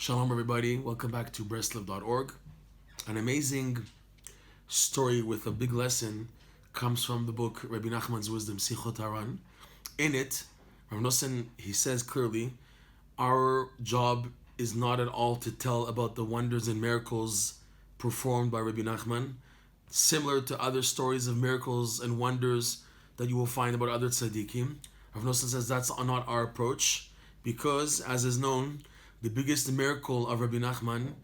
Shalom, everybody. Welcome back to Breslov.org. An amazing story with a big lesson comes from the book Rabbi Nachman's Wisdom, Sichot Haran. In it, Rabbi Nachman, he says clearly, our job is not at all to tell about the wonders and miracles performed by Rabbi Nachman, similar to other stories of miracles and wonders that you will find about other tzaddikim. Rabbi Nachman says that's not our approach, because, as is known, the biggest miracle of Rabbi Nachman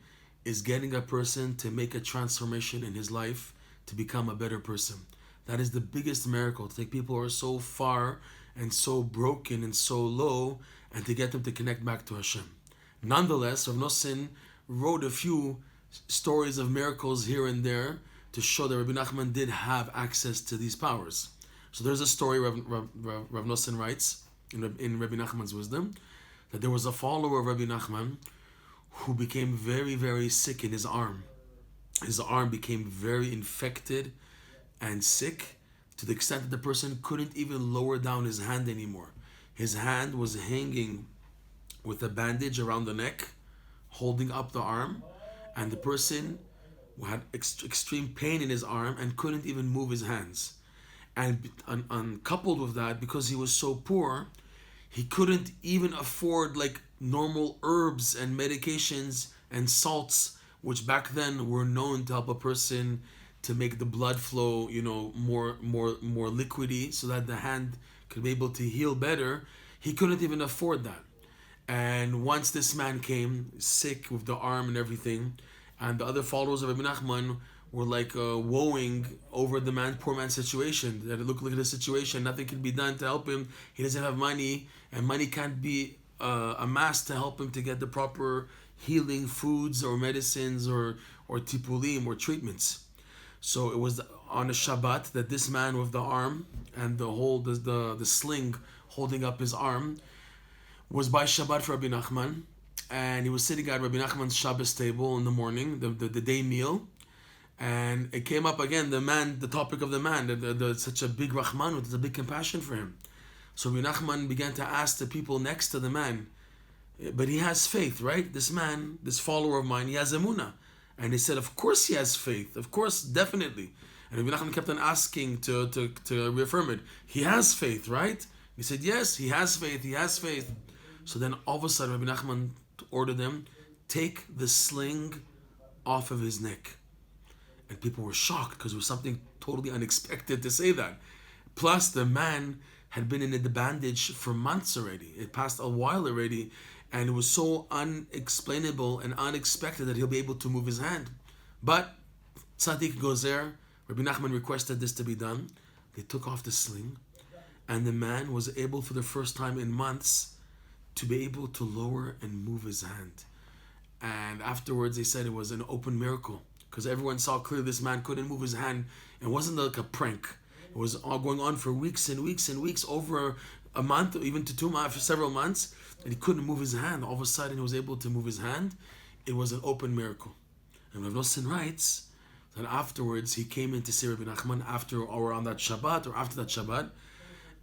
is getting a person to make a transformation in his life to become a better person. That is the biggest miracle, to take people who are so far and so broken and so low and to get them to connect back to Hashem. Nonetheless, Rav Nosson wrote a few stories of miracles here and there to show that Rabbi Nachman did have access to these powers. So there's a story Rav Nosson writes in Rabbi Nachman's Wisdom, that there was a follower of Rabbi Nachman who became very, very sick in his arm. His arm became very infected and sick to the extent that the person couldn't even lower down his hand anymore. His hand was hanging with a bandage around the neck, holding up the arm, and the person had extreme pain in his arm and couldn't even move his hands. And coupled with that, because he was so poor, he couldn't even afford like normal herbs and medications and salts, which back then were known to help a person to make the blood flow, more liquidy, so that the hand could be able to heal better. He couldn't even afford that. And once this man came sick with the arm and everything, and the other followers of Rabbi Nachman were like woeing over the poor man's situation, that look at his situation, nothing can be done to help him, he doesn't have money, and money can't be amassed to help him to get the proper healing foods or medicines or tipulim or treatments. So it was on a Shabbat that this man with the arm and the sling holding up his arm was by Shabbat for Rabbi Nachman, and he was sitting at Rabbi Nachman's Shabbos table in the morning, the day meal. And it came up again, the topic of the man, such a big Rahman, there's a big compassion for him. So Rabbi Nachman began to ask the people next to the man, but he has faith, right? This man, this follower of mine, he has emunah. And he said, of course he has faith, of course, definitely. And Rabbi Nachman kept on asking to reaffirm it. He has faith, right? He said, yes, he has faith, he has faith. So then all of a sudden, Rabbi Nachman ordered them, take the sling off of his neck. And people were shocked because it was something totally unexpected to say that. Plus, the man had been in the bandage for months already. It passed a while already, and it was so unexplainable and unexpected that he'll be able to move his hand. But Tzaddik goes there. Rabbi Nachman requested this to be done. They took off the sling, and the man was able, for the first time in months, to be able to lower and move his hand. And afterwards, they said it was an open miracle, because everyone saw clearly this man couldn't move his hand. It wasn't like a prank. It was all going on for weeks and weeks and weeks, over a month, even to 2 months, for several months, and he couldn't move his hand. All of a sudden, he was able to move his hand. It was an open miracle. And Rav Nosson writes that afterwards, he came in to see Rabbi Nachman after or on that Shabbat or after that Shabbat,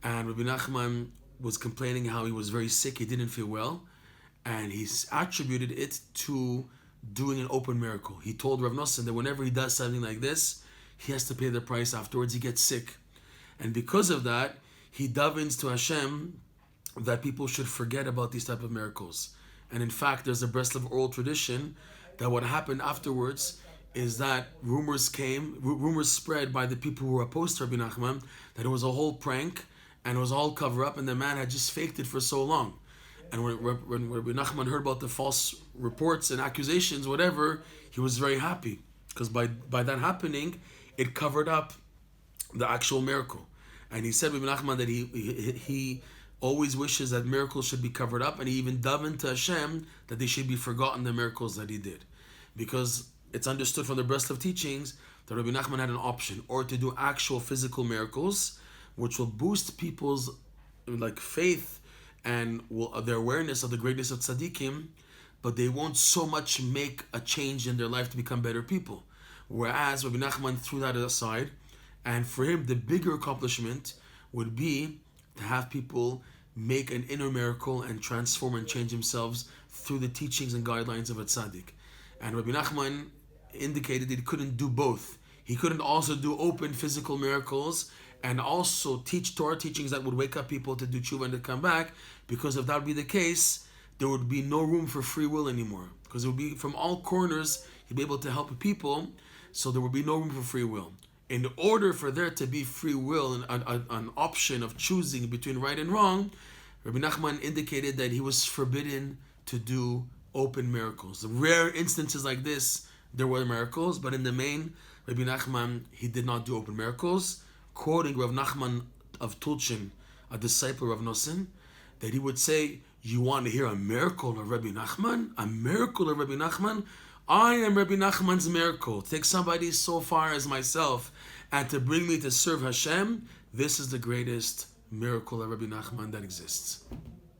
and Rabbi Nachman was complaining how he was very sick, he didn't feel well, and he attributed it to doing an open miracle. He told Rav Nosson that whenever he does something like this, he has to pay the price afterwards. He gets sick. And because of that, he davens to Hashem that people should forget about these type of miracles. And in fact, there's a Breslov oral tradition that what happened afterwards is that rumors spread by the people who were opposed to Rabbi Nachman that it was a whole prank and it was all cover up and the man had just faked it for so long. And when Rabbi Nachman heard about the false reports and accusations, whatever, he was very happy. Because by that happening, it covered up the actual miracle. And he said, Rabbi Nachman, that he always wishes that miracles should be covered up. And he even davened to Hashem that they should be forgotten, the miracles that he did. Because it's understood from the Breslov teachings that Rabbi Nachman had an option, or to do actual physical miracles, which will boost people's faith and their awareness of the greatness of tzaddikim, but they won't so much make a change in their life to become better people. Whereas Rabbi Nachman threw that aside, and for him the bigger accomplishment would be to have people make an inner miracle and transform and change themselves through the teachings and guidelines of a tzaddik. And Rabbi Nachman indicated that he couldn't do both. He couldn't also do open physical miracles and also teach Torah teachings that would wake up people to do tshuva and to come back, because if that would be the case, there would be no room for free will anymore. Because it would be from all corners, he'd be able to help people, so there would be no room for free will. In order for there to be free will and an option of choosing between right and wrong, Rabbi Nachman indicated that he was forbidden to do open miracles. The rare instances like this, there were miracles, but in the main, Rabbi Nachman, he did not do open miracles. Quoting Rav Nachman of Tulchin, a disciple of Nosen, that he would say, you want to hear a miracle of Rabbi Nachman? A miracle of Rabbi Nachman? I am Rabbi Nachman's miracle. Take somebody so far as myself and to bring me to serve Hashem, this is the greatest miracle of Rabbi Nachman that exists.